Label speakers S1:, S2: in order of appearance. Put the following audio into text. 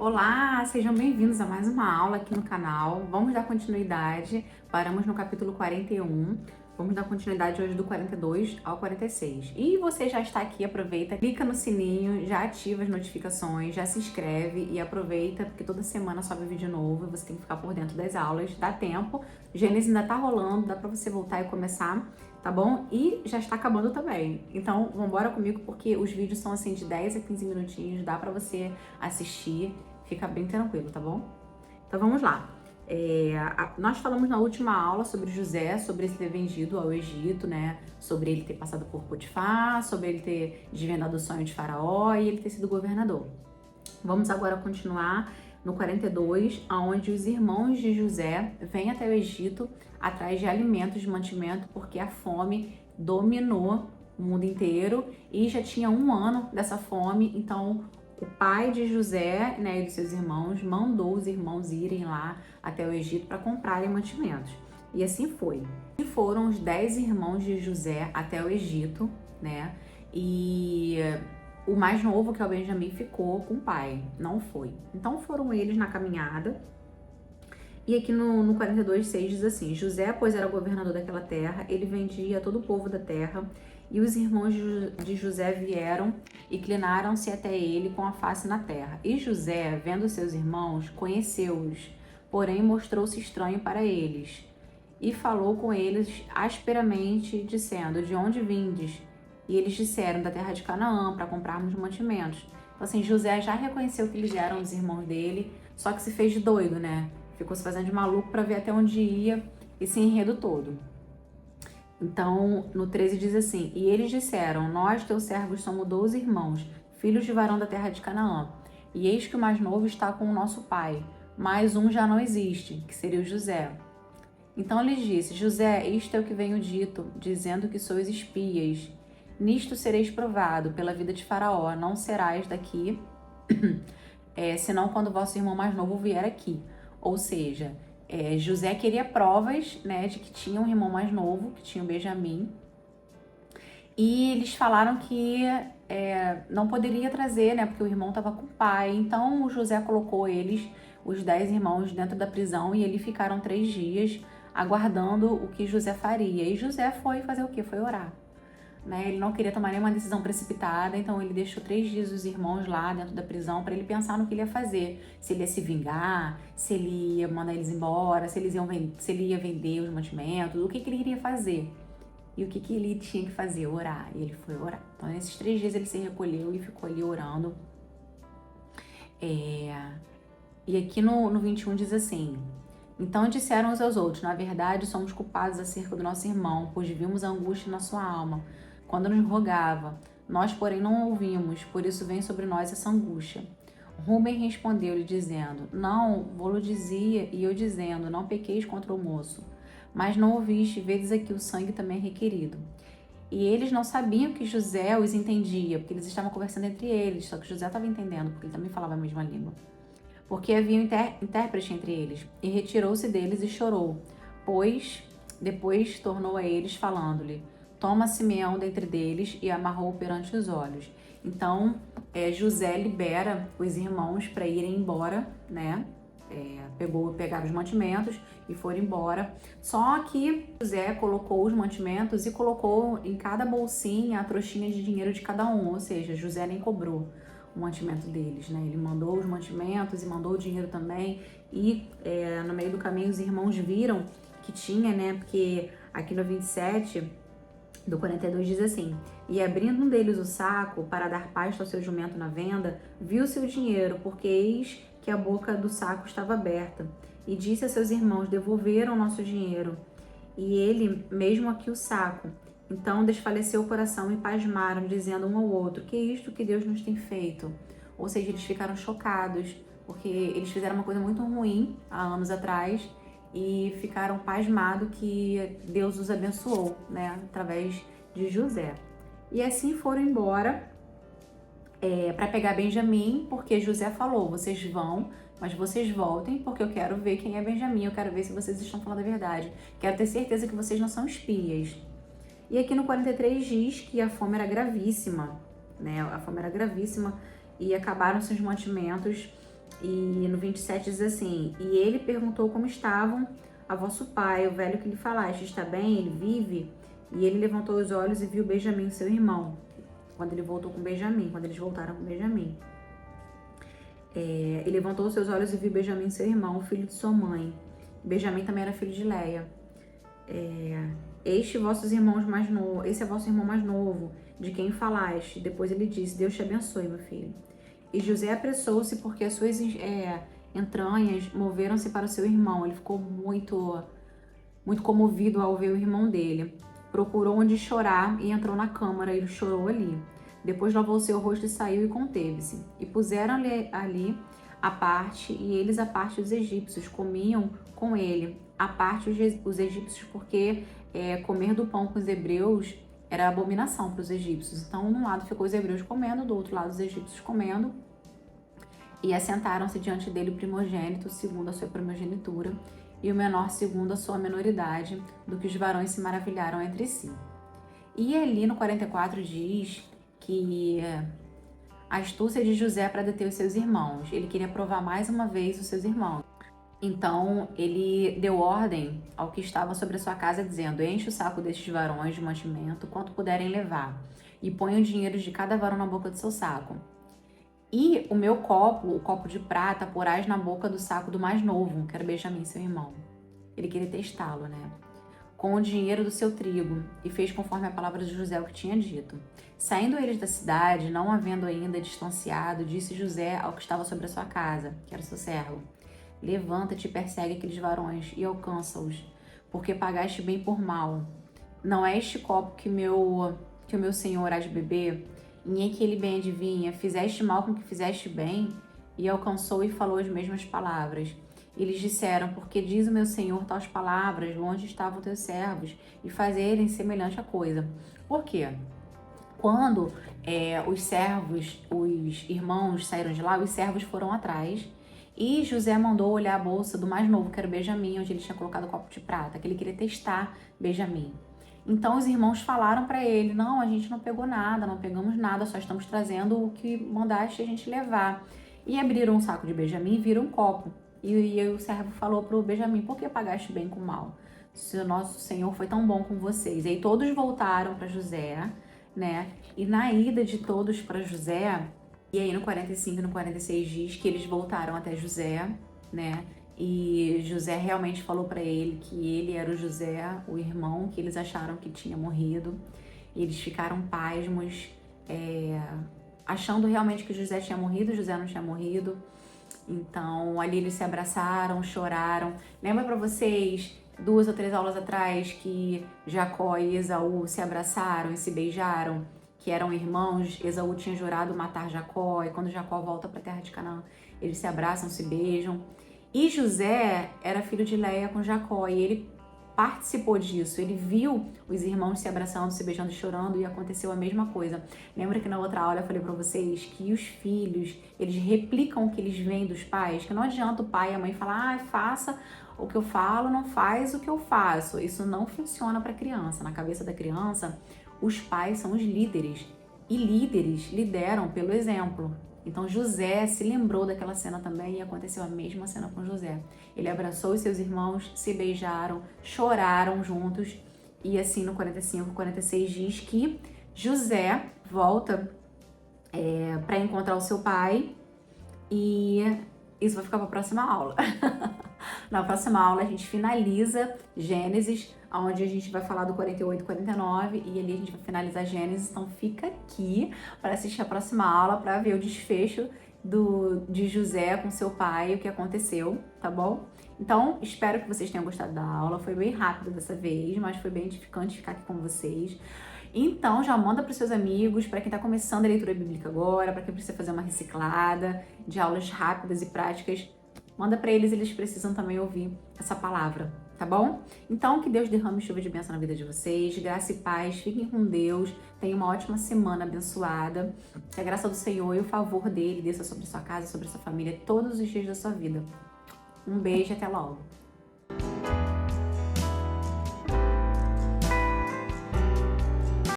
S1: Olá, sejam bem-vindos a mais uma aula aqui no canal. Vamos dar continuidade, paramos no capítulo 41, vamos dar continuidade hoje do 42 ao 46. E você já está aqui, aproveita, clica no sininho, já ativa as notificações, já se inscreve e aproveita, porque toda semana sobe vídeo novo e você tem que ficar por dentro das aulas, dá tempo. Gênesis ainda tá rolando, dá pra você voltar e começar, tá bom? E já está acabando também. Então, vambora comigo, porque os vídeos são assim de 10 a 15 minutinhos, dá pra você assistir. Fica bem tranquilo, tá bom? Então vamos lá. Nós falamos na última aula sobre José, sobre ele ter vendido ao Egito, né? Sobre ele ter passado por Potifar, sobre ele ter desvendado o sonho de Faraó e ele ter sido governador. Vamos agora continuar no 42, onde os irmãos de José vêm até o Egito atrás de alimentos de mantimento, porque a fome dominou o mundo inteiro e já tinha um ano dessa fome, então o pai de José, né, e de seus irmãos, mandou os irmãos irem lá até o Egito para comprarem mantimentos. E assim foi. E foram os 10 irmãos de José até o Egito, né? E o mais novo, que é o Benjamim, ficou com o pai, não foi. Então foram eles na caminhada. E aqui no 42:6 diz assim: José, pois era governador daquela terra, ele vendia a todo o povo da terra. E os irmãos de José vieram e inclinaram-se até ele com a face na terra. E José, vendo seus irmãos, conheceu-os, porém mostrou-se estranho para eles. E falou com eles asperamente, dizendo: De onde vindes? E eles disseram: Da terra de Canaã, para comprarmos mantimentos. Então assim, José já reconheceu que eles eram os irmãos dele, só que se fez de doido, né? Ficou se fazendo de maluco para ver até onde ia esse enredo todo. Então, no 13 diz assim: E eles disseram: Nós, teus servos, somos 12 irmãos, filhos de varão da terra de Canaã. E eis que o mais novo está com o nosso pai, mas um já não existe, que seria o José. Então ele disse: José, isto é o que venho dito, dizendo que sois espias. Nisto sereis provado pela vida de Faraó, não serás daqui, senão quando vosso irmão mais novo vier aqui. Ou seja, José queria provas, né, de que tinha um irmão mais novo, que tinha o Benjamim. E eles falaram que não poderia trazer, né, porque o irmão estava com o pai. Então o José colocou eles, os 10 irmãos, dentro da prisão e eles ficaram 3 dias aguardando o que José faria. E José foi fazer o quê? Foi orar. Né? Ele não queria tomar nenhuma decisão precipitada, então ele deixou 3 dias os irmãos lá dentro da prisão para ele pensar no que ele ia fazer. Se ele ia se vingar, se ele ia mandar eles embora, se ele ia vender os mantimentos, o que ele iria fazer. E o que ele tinha que fazer? Orar. E ele foi orar. Então, nesses 3 dias ele se recolheu e ficou ali orando. E aqui no 21 diz assim: Então disseram uns aos outros: Na verdade, somos culpados acerca do nosso irmão, pois vimos a angústia na sua alma, quando nos rogava. Nós, porém, não ouvimos, por isso vem sobre nós essa angústia. Rúben respondeu-lhe, dizendo: Não, vou-lo dizia, e eu dizendo: Não pequeis contra o moço. Mas não ouviste, vedes aqui o sangue também é requerido. E eles não sabiam que José os entendia, porque eles estavam conversando entre eles, só que José estava entendendo, porque ele também falava a mesma língua. Porque havia um intérprete entre eles, e retirou-se deles e chorou, pois depois tornou a eles, falando-lhe: Toma Simeão dentre deles e amarrou perante os olhos. Então, José libera os irmãos para irem embora, né? Pegaram os mantimentos e foram embora. Só que José colocou os mantimentos e colocou em cada bolsinha a trouxinha de dinheiro de cada um, ou seja, José nem cobrou o mantimento deles, né? Ele mandou os mantimentos e mandou o dinheiro também. E no meio do caminho os irmãos viram que tinha, né? Porque aqui no 27 do 42 diz assim: E abrindo um deles o saco para dar pasto ao seu jumento na venda, viu-se o dinheiro, porque eis que a boca do saco estava aberta. E disse a seus irmãos: Devolveram nosso dinheiro. E ele, mesmo aqui o saco. Então desfaleceu o coração e pasmaram, dizendo um ao outro: Que é isto que Deus nos tem feito? Ou seja, eles ficaram chocados, porque eles fizeram uma coisa muito ruim há anos atrás e ficaram pasmados que Deus os abençoou, né, através de José. E assim foram embora para pegar Benjamim, porque José falou: Vocês vão, mas vocês voltem, porque eu quero ver quem é Benjamim, eu quero ver se vocês estão falando a verdade. Quero ter certeza que vocês não são espias. E aqui no 43 diz que a fome era gravíssima, né? A fome era gravíssima e acabaram-se os mantimentos E no 27 diz assim: e ele perguntou como estavam a vosso pai, o velho que lhe falaste, está bem? Ele vive? E ele levantou os olhos e viu Benjamim, seu irmão. Quando ele voltou com Benjamim, quando eles voltaram com Benjamim. Ele levantou os seus olhos e viu Benjamim, seu irmão, filho de sua mãe. Benjamim também era filho de Leia. Esse é vosso irmão mais novo, de quem falaste. Depois ele disse: Deus te abençoe, meu filho. E José apressou-se porque as suas entranhas moveram-se para o seu irmão. Ele ficou muito, muito comovido ao ver o irmão dele. Procurou onde chorar e entrou na câmara. Ele chorou ali. Depois lavou seu rosto e saiu e conteve-se. E puseram-lhe ali a parte, e eles a parte dos egípcios, comiam com ele. A parte os egípcios, porque comer do pão com os hebreus era abominação para os egípcios. Então, de um lado ficou os hebreus comendo, do outro lado os egípcios comendo. E assentaram-se diante dele o primogênito, segundo a sua primogenitura, e o menor segundo a sua menoridade, do que os varões se maravilharam entre si. E ali no 44 diz que a astúcia de José para deter os seus irmãos. Ele queria provar mais uma vez os seus irmãos. Então, ele deu ordem ao que estava sobre a sua casa, dizendo: enche o saco destes varões de mantimento, quanto puderem levar, e põe o dinheiro de cada varão na boca do seu saco. E o meu copo, o copo de prata, porás na boca do saco do mais novo, que era Benjamim, seu irmão. Ele queria testá-lo, né? Com o dinheiro do seu trigo, e fez conforme a palavra de José o que tinha dito. Saindo eles da cidade, não havendo ainda distanciado, disse José ao que estava sobre a sua casa, que era seu servo: levanta-te e persegue aqueles varões e alcança-os, porque pagaste bem por mal. Não é este copo que o meu senhor há de beber? E em que ele bem adivinha, fizeste mal com que fizeste bem? E alcançou e falou as mesmas palavras. E lhes disseram: porque diz o meu senhor tais palavras, longe estavam teus servos, e fazerem semelhante a coisa. Por quê? Quando os servos, os irmãos saíram de lá, os servos foram atrás, e José mandou olhar a bolsa do mais novo, que era o Benjamim, onde ele tinha colocado o copo de prata, que ele queria testar Benjamim. Então os irmãos falaram para ele: não, a gente não pegou nada, não pegamos nada, só estamos trazendo o que mandaste a gente levar. E abriram um saco de Benjamim e viram um copo. E o servo falou para o Benjamim: por que pagaste bem com mal? Se o nosso Senhor foi tão bom com vocês. E aí todos voltaram para José, né? E na ida de todos para José, e aí no 45 e no 46 diz que eles voltaram até José, né? E José realmente falou para ele que ele era o José, o irmão que eles acharam que tinha morrido. E eles ficaram pasmos, achando realmente que José tinha morrido. José não tinha morrido. Então ali eles se abraçaram, choraram. Lembra para vocês 2 ou 3 aulas atrás que Jacó e Esaú se abraçaram e se beijaram, que eram irmãos? Esaú tinha jurado matar Jacó, e quando Jacó volta para a terra de Canaã, eles se abraçam, se beijam. E José era filho de Leia com Jacó, e ele participou disso. Ele viu os irmãos se abraçando, se beijando, chorando, e aconteceu a mesma coisa. Lembra que na outra aula eu falei para vocês que os filhos, eles replicam o que eles veem dos pais? Que não adianta o pai e a mãe falar: faça o que eu falo, não faz o que eu faço. Isso não funciona para criança. Na cabeça da criança, os pais são os líderes, e líderes lideram pelo exemplo. Então José se lembrou daquela cena também, e aconteceu a mesma cena com José. Ele abraçou os seus irmãos, se beijaram, choraram juntos, e assim no 45, 46 diz que José volta para encontrar o seu pai, e isso vai ficar para a próxima aula. Na próxima aula a gente finaliza Gênesis, onde a gente vai falar do 48 e 49, e ali a gente vai finalizar Gênesis. Então fica aqui para assistir a próxima aula, para ver o desfecho de José com seu pai, o que aconteceu, tá bom? Então, espero que vocês tenham gostado da aula. Foi bem rápido dessa vez, mas foi bem edificante ficar aqui com vocês. Então, já manda para os seus amigos, para quem está começando a leitura bíblica agora, para quem precisa fazer uma reciclada de aulas rápidas e práticas. Manda para eles, eles precisam também ouvir essa palavra, tá bom? Então, que Deus derrame chuva de bênção na vida de vocês, graça e paz, fiquem com Deus, tenham uma ótima semana abençoada, que a graça do Senhor e o favor dele desça sobre sua casa, sobre sua família, todos os dias da sua vida. Um beijo e até logo!